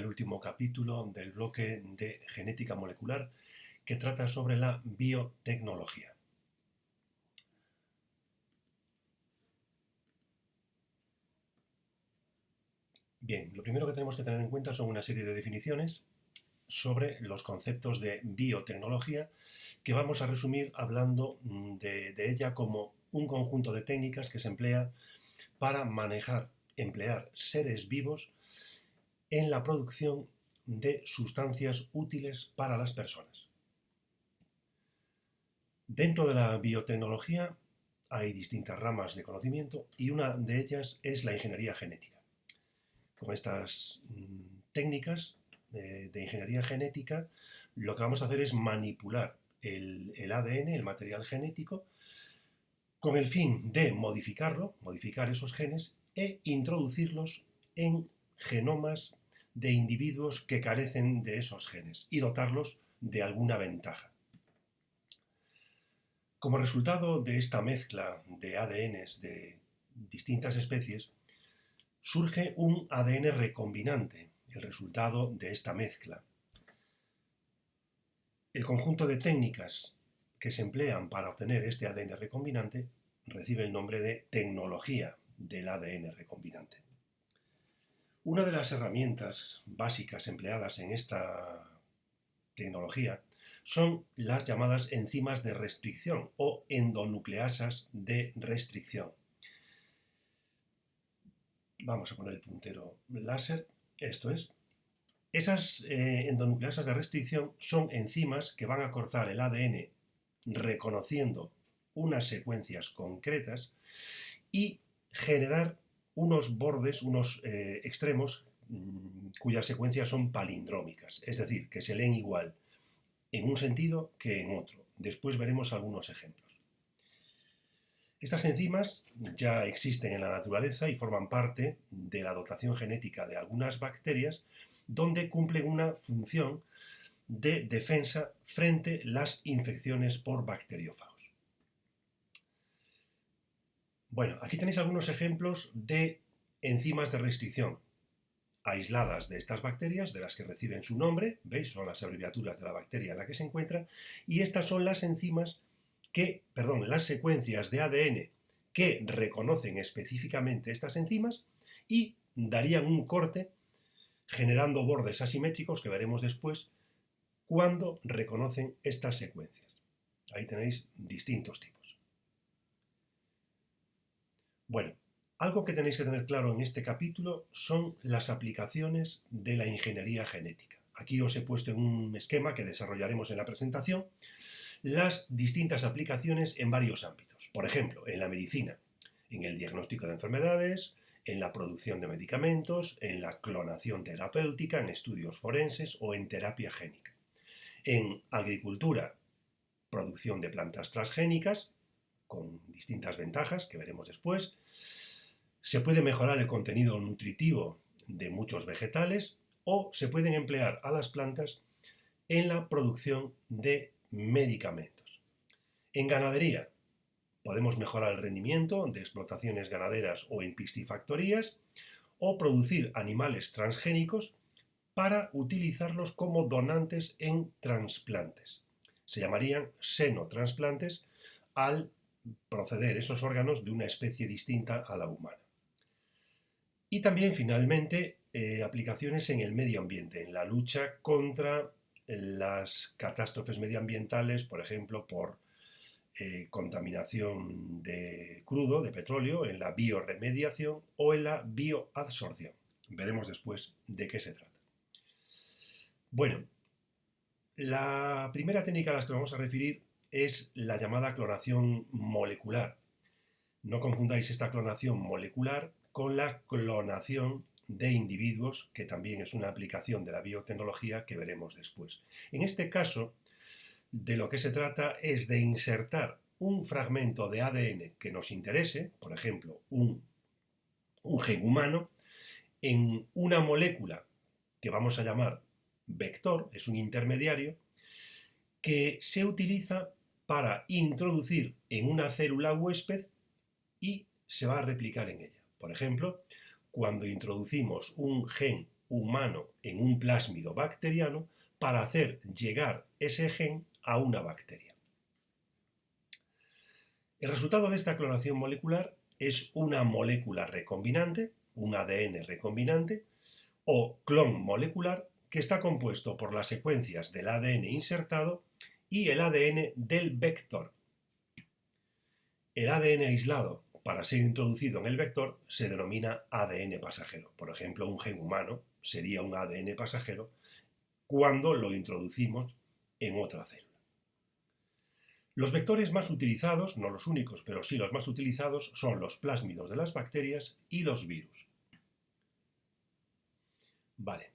último capítulo del bloque de genética molecular que trata sobre la biotecnología. Bien, lo primero que tenemos que tener en cuenta son una serie de definiciones sobre los conceptos de biotecnología que vamos a resumir hablando de ella como un conjunto de técnicas que se emplea para emplear seres vivos en la producción de sustancias útiles para las personas. Dentro de la biotecnología hay distintas ramas de conocimiento y una de ellas es la ingeniería genética. Con estas técnicas de ingeniería genética, lo que vamos a hacer es manipular el ADN, el material genético, con el fin de modificar esos genes e introducirlos en genomas de individuos que carecen de esos genes y dotarlos de alguna ventaja. Como resultado de esta mezcla de ADNs de distintas especies, surge un ADN recombinante, el resultado de esta mezcla. El conjunto de técnicas que se emplean para obtener este ADN recombinante recibe el nombre de tecnología del ADN recombinante. Una de las herramientas básicas empleadas en esta tecnología son las llamadas enzimas de restricción o endonucleasas de restricción. Vamos a poner el puntero láser, esto es. Esas endonucleasas de restricción son enzimas que van a cortar el ADN reconociendo unas secuencias concretas y generar unos bordes, unos extremos cuyas secuencias son palindrómicas, es decir, que se leen igual en un sentido que en otro. Después veremos algunos ejemplos. Estas enzimas ya existen en la naturaleza y forman parte de la dotación genética de algunas bacterias, donde cumplen una función de defensa frente a las infecciones por bacteriófagos. Bueno, aquí tenéis algunos ejemplos de enzimas de restricción aisladas de estas bacterias, de las que reciben su nombre, ¿veis? Son las abreviaturas de la bacteria en la que se encuentra, y estas son las las secuencias de ADN que reconocen específicamente estas enzimas y darían un corte generando bordes asimétricos que veremos después cuando reconocen estas secuencias. Ahí tenéis distintos tipos. Bueno, algo que tenéis que tener claro en este capítulo son las aplicaciones de la ingeniería genética. Aquí os he puesto en un esquema que desarrollaremos en la presentación las distintas aplicaciones en varios ámbitos. Por ejemplo, en la medicina, en el diagnóstico de enfermedades, en la producción de medicamentos, en la clonación terapéutica, en estudios forenses o en terapia génica. En agricultura, producción de plantas transgénicas, con distintas ventajas que veremos después. Se puede mejorar el contenido nutritivo de muchos vegetales o se pueden emplear a las plantas en la producción de medicamentos. En ganadería podemos mejorar el rendimiento de explotaciones ganaderas o en piscifactorías o producir animales transgénicos para utilizarlos como donantes en trasplantes. Se llamarían xenotransplantes al proceder esos órganos de una especie distinta a la humana. Y también, finalmente, aplicaciones en el medio ambiente, en la lucha contra las catástrofes medioambientales, por ejemplo, por contaminación de crudo, de petróleo, en la bioremediación o en la bioadsorción. Veremos después de qué se trata. Bueno, la primera técnica a la que nos vamos a referir es la llamada clonación molecular. No confundáis esta clonación molecular con la clonación de individuos, que también es una aplicación de la biotecnología que veremos después. En este caso, de lo que se trata es de insertar un fragmento de ADN que nos interese, por ejemplo, un gen humano, en una molécula que vamos a llamar vector, es un intermediario, que se utiliza para introducir en una célula huésped y se va a replicar en ella. Por ejemplo, cuando introducimos un gen humano en un plásmido bacteriano para hacer llegar ese gen a una bacteria. El resultado de esta clonación molecular es una molécula recombinante, un ADN recombinante, o clon molecular que está compuesto por las secuencias del ADN insertado y el ADN del vector. El ADN aislado para ser introducido en el vector se denomina ADN pasajero. Por ejemplo, un gen humano sería un ADN pasajero cuando lo introducimos en otra célula. Los vectores más utilizados, no los únicos, pero sí los más utilizados, son los plásmidos de las bacterias y los virus. Vale,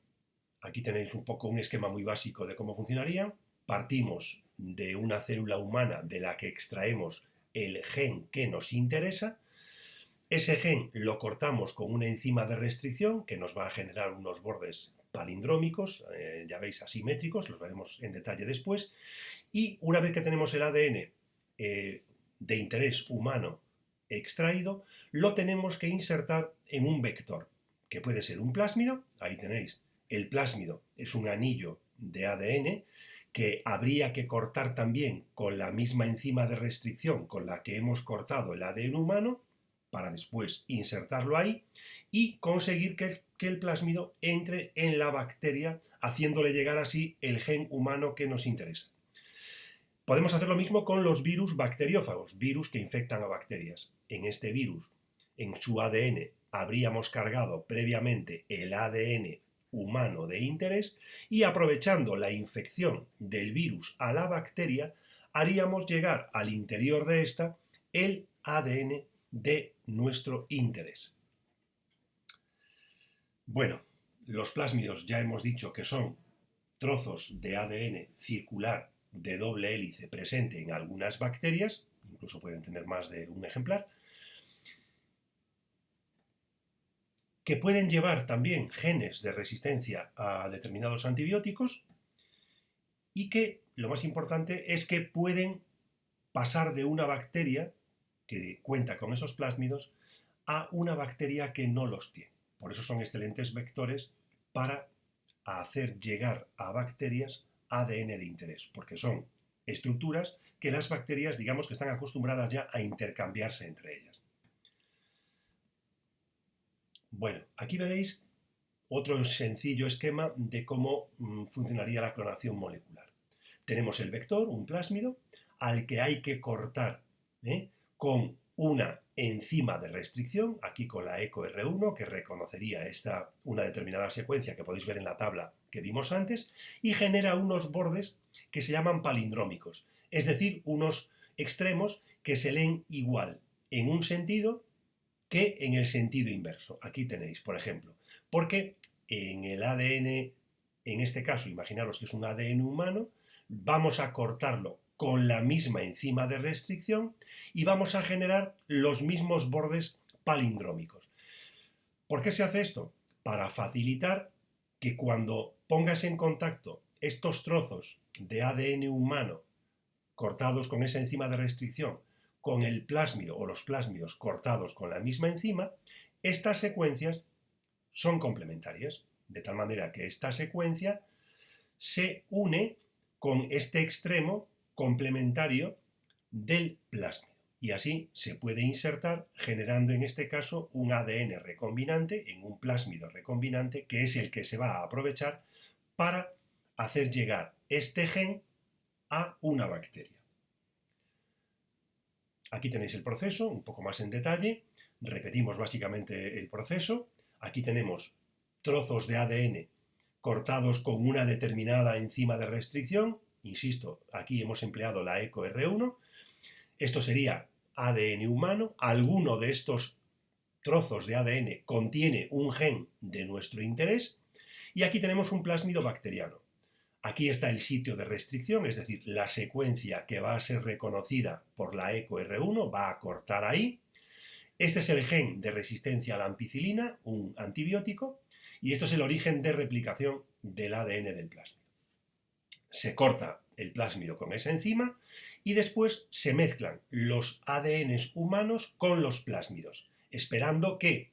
aquí tenéis un poco un esquema muy básico de cómo funcionaría. Partimos de una célula humana de la que extraemos el gen que nos interesa. Ese gen lo cortamos con una enzima de restricción que nos va a generar unos bordes palindrómicos, ya veis, asimétricos, los veremos en detalle después. Y una vez que tenemos el ADN de interés humano extraído, lo tenemos que insertar en un vector, que puede ser un plásmido. Ahí tenéis, el plásmido es un anillo de ADN que habría que cortar también con la misma enzima de restricción con la que hemos cortado el ADN humano, para después insertarlo ahí y conseguir que el plásmido entre en la bacteria, haciéndole llegar así el gen humano que nos interesa. Podemos hacer lo mismo con los virus bacteriófagos, virus que infectan a bacterias. En este virus, en su ADN, habríamos cargado previamente el ADN humano de interés y aprovechando la infección del virus a la bacteria, haríamos llegar al interior de esta el ADN de nuestro interés. Bueno, los plásmidos ya hemos dicho que son trozos de ADN circular de doble hélice presente en algunas bacterias, incluso pueden tener más de un ejemplar, que pueden llevar también genes de resistencia a determinados antibióticos y que, lo más importante, es que pueden pasar de una bacteria que cuenta con esos plásmidos a una bacteria que no los tiene. Por eso son excelentes vectores para hacer llegar a bacterias ADN de interés, porque son estructuras que las bacterias, digamos que están acostumbradas ya a intercambiarse entre ellas. Bueno, aquí veréis otro sencillo esquema de cómo funcionaría la clonación molecular. Tenemos el vector, un plásmido, al que hay que cortar con una enzima de restricción, aquí con la EcoR1, que reconocería una determinada secuencia que podéis ver en la tabla que vimos antes, y genera unos bordes que se llaman palindrómicos, es decir, unos extremos que se leen igual en un sentido que en el sentido inverso. Aquí tenéis, por ejemplo, porque en el ADN, en este caso, imaginaros que es un ADN humano, vamos a cortarlo con la misma enzima de restricción y vamos a generar los mismos bordes palindrómicos. ¿Por qué se hace esto? Para facilitar que cuando pongas en contacto estos trozos de ADN humano cortados con esa enzima de restricción con el plásmido o los plásmidos cortados con la misma enzima, estas secuencias son complementarias, de tal manera que esta secuencia se une con este extremo complementario del plásmido. Y así se puede insertar generando en este caso un ADN recombinante en un plásmido recombinante que es el que se va a aprovechar para hacer llegar este gen a una bacteria. Aquí tenéis el proceso, un poco más en detalle. Repetimos básicamente el proceso. Aquí tenemos trozos de ADN cortados con una determinada enzima de restricción. Insisto, aquí hemos empleado la EcoR1. Esto sería ADN humano. Alguno de estos trozos de ADN contiene un gen de nuestro interés. Y aquí tenemos un plásmido bacteriano. Aquí está el sitio de restricción, es decir, la secuencia que va a ser reconocida por la EcoR1 va a cortar ahí. Este es el gen de resistencia a la ampicilina, un antibiótico, y esto es el origen de replicación del ADN del plásmido. Se corta el plásmido con esa enzima y después se mezclan los ADNs humanos con los plásmidos, esperando que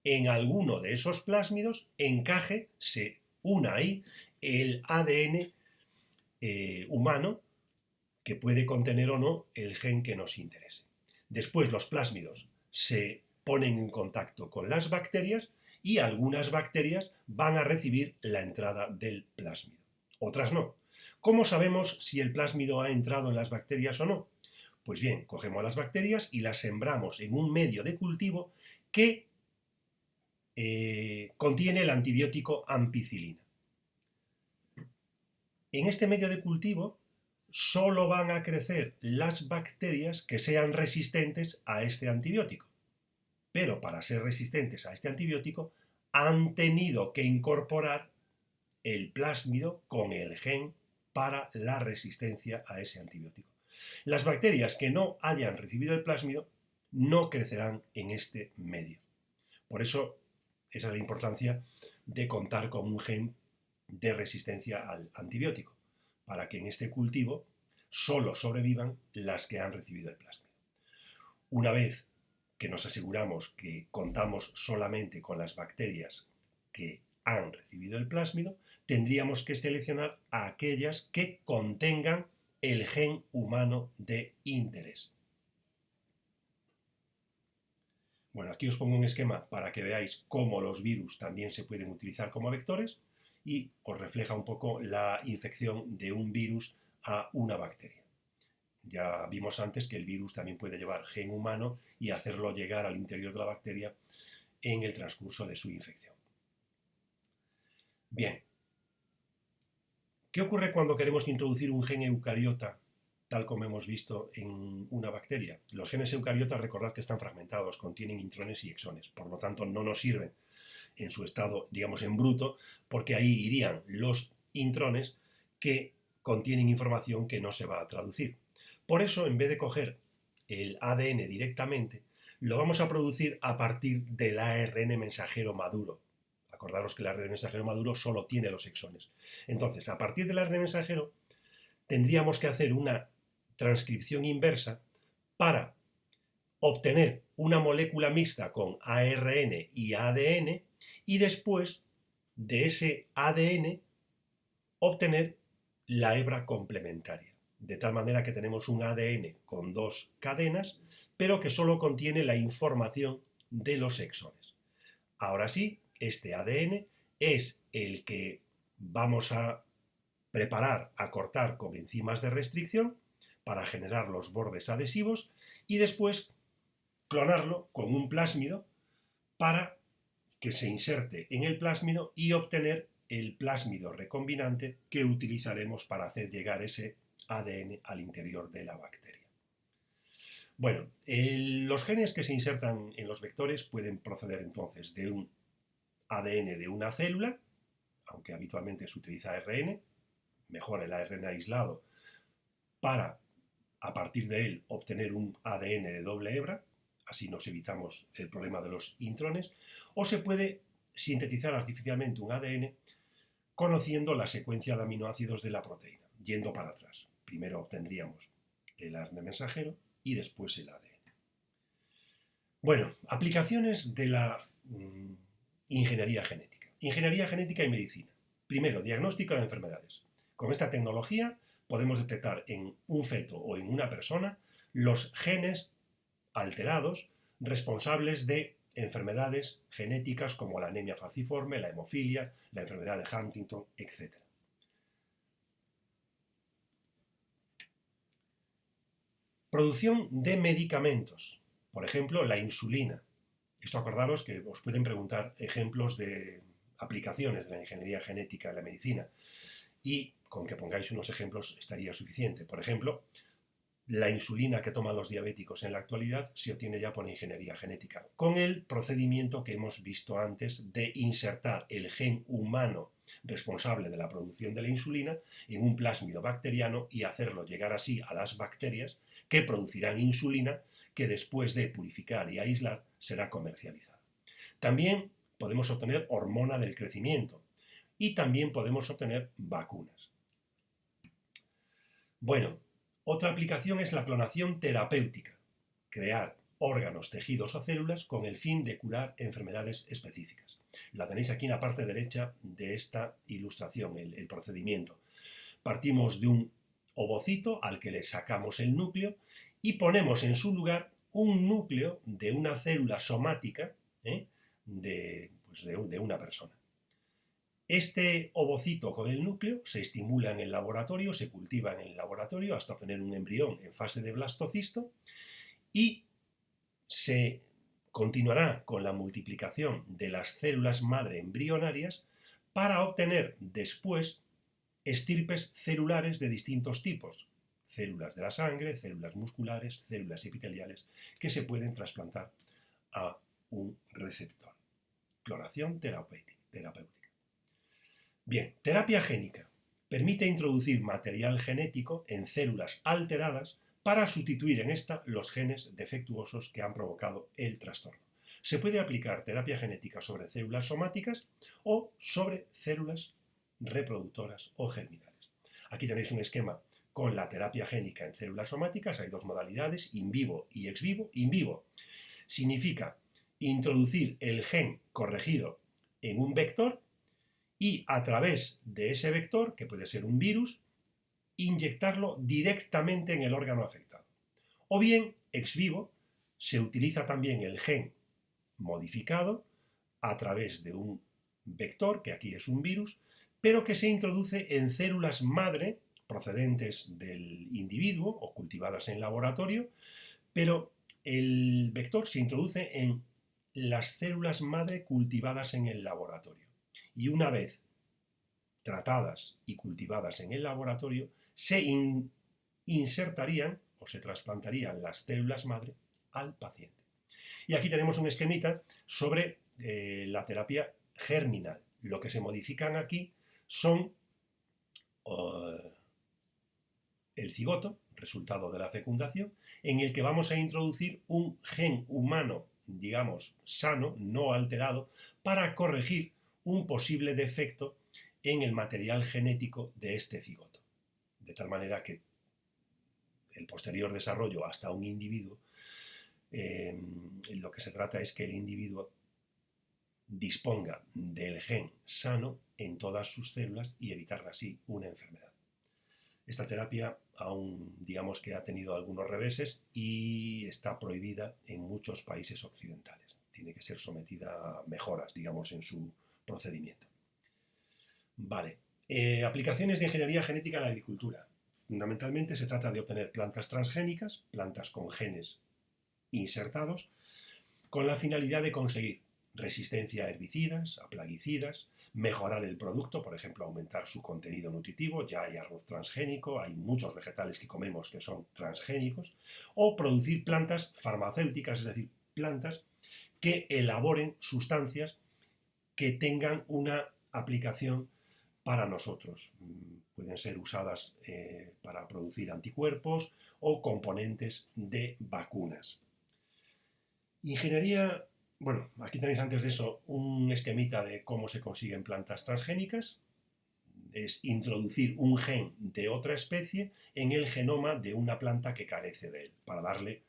en alguno de esos plásmidos encaje, se una ahí el ADN humano que puede contener o no el gen que nos interese. Después los plásmidos se ponen en contacto con las bacterias y algunas bacterias van a recibir la entrada del plásmido, otras no. ¿Cómo sabemos si el plásmido ha entrado en las bacterias o no? Pues bien, cogemos las bacterias y las sembramos en un medio de cultivo que contiene el antibiótico ampicilina. En este medio de cultivo solo van a crecer las bacterias que sean resistentes a este antibiótico. Pero para ser resistentes a este antibiótico han tenido que incorporar el plásmido con el gen para la resistencia a ese antibiótico. Las bacterias que no hayan recibido el plásmido no crecerán en este medio. Por eso, esa es la importancia de contar con un gen de resistencia al antibiótico, para que en este cultivo solo sobrevivan las que han recibido el plásmido. Una vez que nos aseguramos que contamos solamente con las bacterias que han recibido el plásmido, tendríamos que seleccionar a aquellas que contengan el gen humano de interés. Bueno, aquí os pongo un esquema para que veáis cómo los virus también se pueden utilizar como vectores y os refleja un poco la infección de un virus a una bacteria. Ya vimos antes que el virus también puede llevar gen humano y hacerlo llegar al interior de la bacteria en el transcurso de su infección. Bien, ¿qué ocurre cuando queremos introducir un gen eucariota tal como hemos visto en una bacteria? Los genes eucariotas, recordad que están fragmentados, contienen intrones y exones, por lo tanto no nos sirven en su estado, digamos, en bruto, porque ahí irían los intrones que contienen información que no se va a traducir. Por eso, en vez de coger el ADN directamente, lo vamos a producir a partir del ARN mensajero maduro. Acordaros que el ARN mensajero maduro solo tiene los exones. Entonces, a partir del ARN mensajero, tendríamos que hacer una transcripción inversa para obtener una molécula mixta con ARN y ADN y después de ese ADN obtener la hebra complementaria. De tal manera que tenemos un ADN con dos cadenas, pero que solo contiene la información de los exones. Ahora sí, este ADN es el que vamos a preparar, a cortar con enzimas de restricción para generar los bordes adhesivos y después clonarlo con un plásmido para que se inserte en el plásmido y obtener el plásmido recombinante que utilizaremos para hacer llegar ese ADN al interior de la bacteria. Bueno, los genes que se insertan en los vectores pueden proceder entonces de un ADN de una célula, aunque habitualmente se utiliza ARN, mejor el ARN aislado, para a partir de él obtener un ADN de doble hebra, así nos evitamos el problema de los intrones, o se puede sintetizar artificialmente un ADN conociendo la secuencia de aminoácidos de la proteína, yendo para atrás. Primero obtendríamos el ARN mensajero y después el ADN. Bueno, aplicaciones de la ingeniería genética. Ingeniería genética y medicina. Primero, diagnóstico de enfermedades. Con esta tecnología podemos detectar en un feto o en una persona los genes alterados responsables de enfermedades genéticas como la anemia falciforme, la hemofilia, la enfermedad de Huntington, etc. Producción de medicamentos, por ejemplo, la insulina. Esto acordaros que os pueden preguntar ejemplos de aplicaciones de la ingeniería genética en la medicina y con que pongáis unos ejemplos estaría suficiente. Por ejemplo, la insulina que toman los diabéticos en la actualidad se obtiene ya por ingeniería genética, con el procedimiento que hemos visto antes de insertar el gen humano responsable de la producción de la insulina en un plásmido bacteriano y hacerlo llegar así a las bacterias que producirán insulina que después de purificar y aislar será comercializada. También podemos obtener hormona del crecimiento y también podemos obtener vacunas. Bueno, otra aplicación es la clonación terapéutica, crear órganos, tejidos o células con el fin de curar enfermedades específicas. La tenéis aquí en la parte derecha de esta ilustración, el procedimiento. Partimos de un ovocito al que le sacamos el núcleo y ponemos en su lugar un núcleo de una célula somática de una persona. Este ovocito con el núcleo se estimula en el laboratorio, se cultiva en el laboratorio hasta obtener un embrión en fase de blastocisto y se continuará con la multiplicación de las células madre embrionarias para obtener después estirpes celulares de distintos tipos, células de la sangre, células musculares, células epiteliales, que se pueden trasplantar a un receptor. Clonación terapéutica. Bien, terapia génica. Permite introducir material genético en células alteradas para sustituir en esta los genes defectuosos que han provocado el trastorno. Se puede aplicar terapia genética sobre células somáticas o sobre células reproductoras o germinales. Aquí tenéis un esquema con la terapia génica en células somáticas. Hay dos modalidades, in vivo y ex vivo. In vivo significa introducir el gen corregido en un vector y a través de ese vector, que puede ser un virus, inyectarlo directamente en el órgano afectado. O bien, ex vivo, se utiliza también el gen modificado a través de un vector, que aquí es un virus, pero que se introduce en células madre procedentes del individuo o cultivadas en laboratorio, pero el vector se introduce en las células madre cultivadas en el laboratorio. Y una vez tratadas y cultivadas en el laboratorio, se insertarían o se trasplantarían las células madre al paciente. Y aquí tenemos un esquemita sobre la terapia germinal. Lo que se modifican aquí son el cigoto, resultado de la fecundación, en el que vamos a introducir un gen humano, digamos, sano, no alterado, para corregir un posible defecto en el material genético de este cigoto. De tal manera que el posterior desarrollo hasta un individuo, lo que se trata es que el individuo disponga del gen sano en todas sus células y evitar así una enfermedad. Esta terapia aún, digamos que ha tenido algunos reveses y está prohibida en muchos países occidentales. Tiene que ser sometida a mejoras, digamos, en su procedimiento. Vale. Aplicaciones de ingeniería genética en la agricultura. Fundamentalmente se trata de obtener plantas transgénicas, plantas con genes insertados, con la finalidad de conseguir resistencia a herbicidas, a plaguicidas, mejorar el producto, por ejemplo, aumentar su contenido nutritivo. Ya hay arroz transgénico, hay muchos vegetales que comemos que son transgénicos, o producir plantas farmacéuticas, es decir, plantas que elaboren sustancias que tengan una aplicación para nosotros. Pueden ser usadas para producir anticuerpos o componentes de vacunas. Ingeniería, bueno, aquí tenéis antes de eso un esquemita de cómo se consiguen plantas transgénicas. Es introducir un gen de otra especie en el genoma de una planta que carece de él, para darle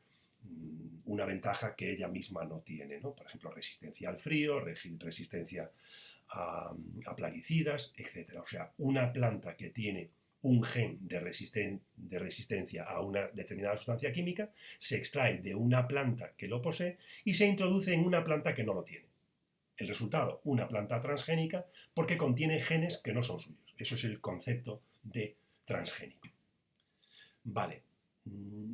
una ventaja que ella misma no tiene, ¿no? Por ejemplo, resistencia al frío, resistencia a plaguicidas, etc. O sea, una planta que tiene un gen de resistencia a una determinada sustancia química se extrae de una planta que lo posee y se introduce en una planta que no lo tiene. El resultado, una planta transgénica porque contiene genes que no son suyos. Eso es el concepto de transgénico. Vale.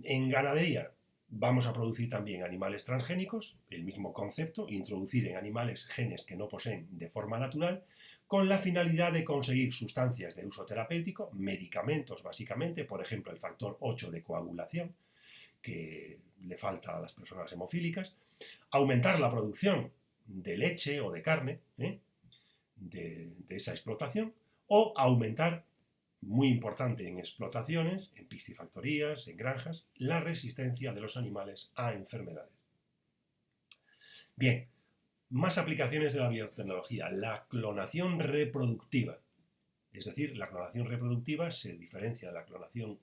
En ganadería vamos a producir también animales transgénicos, el mismo concepto, introducir en animales genes que no poseen de forma natural, con la finalidad de conseguir sustancias de uso terapéutico, medicamentos básicamente, por ejemplo el factor 8 de coagulación, que le falta a las personas hemofílicas, aumentar la producción de leche o de carne de esa explotación, o aumentar, muy importante en explotaciones, en piscifactorías, en granjas, la resistencia de los animales a enfermedades. Bien, más aplicaciones de la biotecnología. La clonación reproductiva. Es decir, la clonación reproductiva se diferencia de la clonación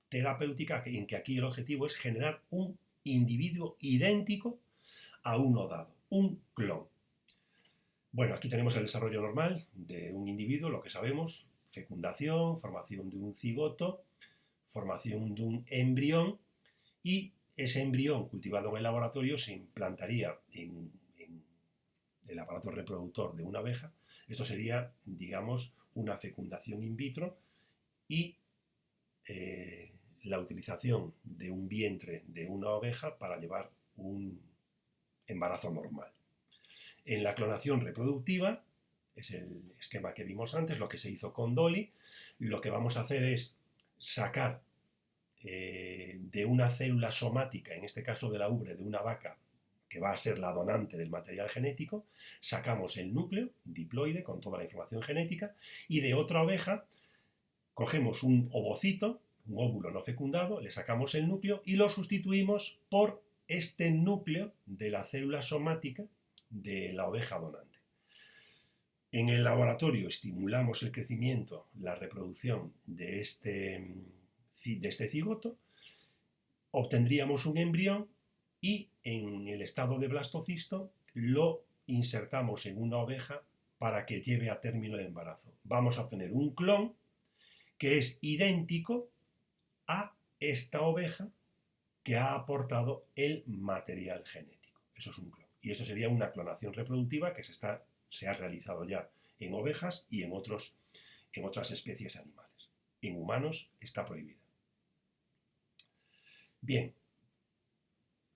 terapéutica en que aquí el objetivo es generar un individuo idéntico a uno dado, un clon. Bueno, aquí tenemos el desarrollo normal de un individuo, lo que sabemos: fecundación, formación de un cigoto, formación de un embrión, y ese embrión cultivado en el laboratorio se implantaría en el aparato reproductor de una abeja. Esto sería, digamos, una fecundación in vitro, y la utilización de un vientre de una oveja para llevar un embarazo normal. En la clonación reproductiva, es el esquema que vimos antes, lo que se hizo con Dolly. Lo que vamos a hacer es sacar de una célula somática, en este caso de la ubre de una vaca, que va a ser la donante del material genético, sacamos el núcleo diploide con toda la información genética, y de otra oveja cogemos un ovocito, un óvulo no fecundado, le sacamos el núcleo y lo sustituimos por este núcleo de la célula somática de la oveja donante. En el laboratorio estimulamos el crecimiento, la reproducción de este cigoto, obtendríamos un embrión y en el estado de blastocisto lo insertamos en una oveja para que lleve a término el embarazo. Vamos a obtener un clon que es idéntico a esta oveja que ha aportado el material genético. Eso es un clon. Y esto sería una clonación reproductiva que se ha realizado ya en ovejas y en otras especies animales. En humanos está prohibida. Bien,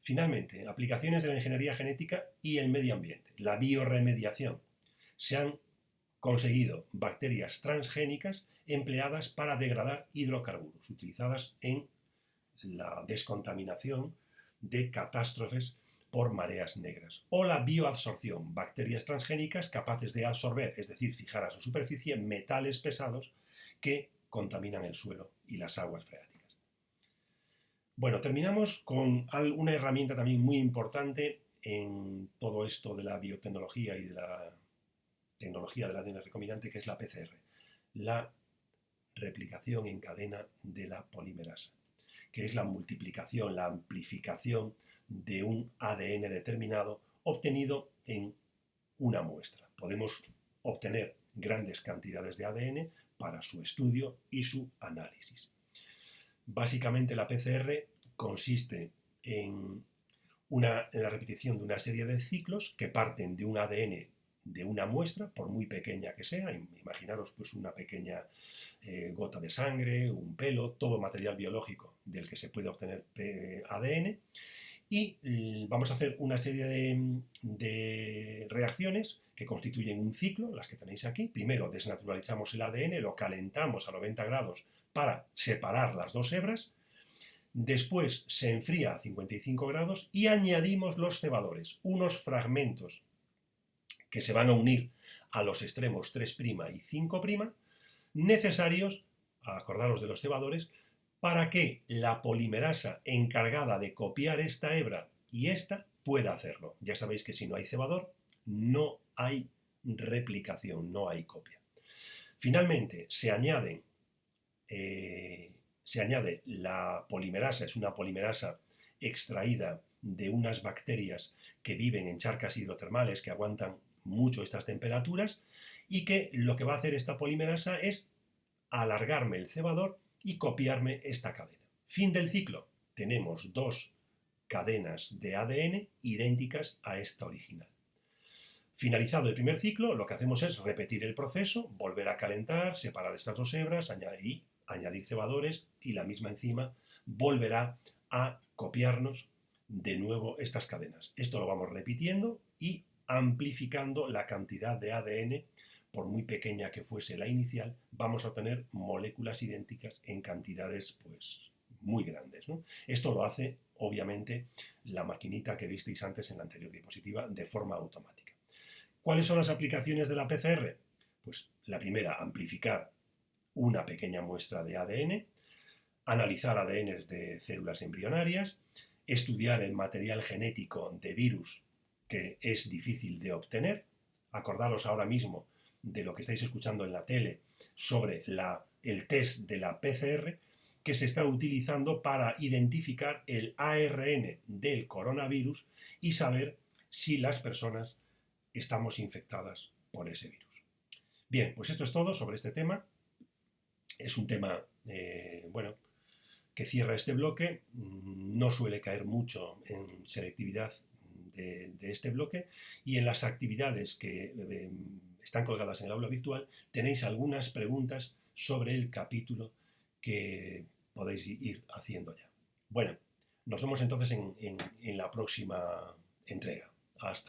finalmente, aplicaciones de la ingeniería genética y el medio ambiente. La bioremediación. Se han conseguido bacterias transgénicas empleadas para degradar hidrocarburos, utilizadas en la descontaminación de catástrofes por mareas negras. O la bioabsorción, bacterias transgénicas capaces de absorber, es decir, fijar a su superficie, metales pesados que contaminan el suelo y las aguas freáticas. Bueno, terminamos con una herramienta también muy importante en todo esto de la biotecnología y de la tecnología del ADN recombinante, que es la PCR, la replicación en cadena de la polimerasa, que es la multiplicación, la amplificación de un ADN determinado obtenido en una muestra. Podemos obtener grandes cantidades de ADN para su estudio y su análisis. Básicamente la PCR consiste en la repetición de una serie de ciclos que parten de un ADN de una muestra, por muy pequeña que sea. Imaginaros pues una pequeña gota de sangre, un pelo, todo material biológico del que se puede obtener ADN, y vamos a hacer una serie de reacciones que constituyen un ciclo, las que tenéis aquí. Primero desnaturalizamos el ADN, lo calentamos a 90 grados para separar las dos hebras. Después se enfría a 55 grados y añadimos los cebadores, unos fragmentos que se van a unir a los extremos 3' y 5', necesarios, acordaros de los cebadores, para que la polimerasa encargada de copiar esta hebra y esta pueda hacerlo. Ya sabéis que si no hay cebador, no hay replicación, no hay copia. Finalmente, se añade la polimerasa, es una polimerasa extraída de unas bacterias que viven en charcas hidrotermales, que aguantan mucho estas temperaturas, y que lo que va a hacer esta polimerasa es alargarme el cebador y copiarme esta cadena. Fin del ciclo. Tenemos dos cadenas de ADN idénticas a esta original. Finalizado el primer ciclo, lo que hacemos es repetir el proceso, volver a calentar, separar estas dos hebras, añadir cebadores, y la misma enzima volverá a copiarnos de nuevo estas cadenas. Esto lo vamos repitiendo y amplificando la cantidad de ADN. Por muy pequeña que fuese la inicial, vamos a obtener moléculas idénticas en cantidades pues muy grandes, ¿no? Esto lo hace, obviamente, la maquinita que visteis antes en la anterior diapositiva de forma automática. ¿Cuáles son las aplicaciones de la PCR? Pues la primera, amplificar una pequeña muestra de ADN, analizar ADN de células embrionarias, estudiar el material genético de virus que es difícil de obtener. Acordaros ahora mismo de lo que estáis escuchando en la tele sobre el test de la PCR, que se está utilizando para identificar el ARN del coronavirus y saber si las personas estamos infectadas por ese virus. Bien, pues esto es todo sobre este tema. Es un tema, bueno, que cierra este bloque. No suele caer mucho en selectividad de este bloque, y en las actividades que están colgadas en el aula virtual tenéis algunas preguntas sobre el capítulo que podéis ir haciendo ya. Bueno, nos vemos entonces en la próxima entrega. Hasta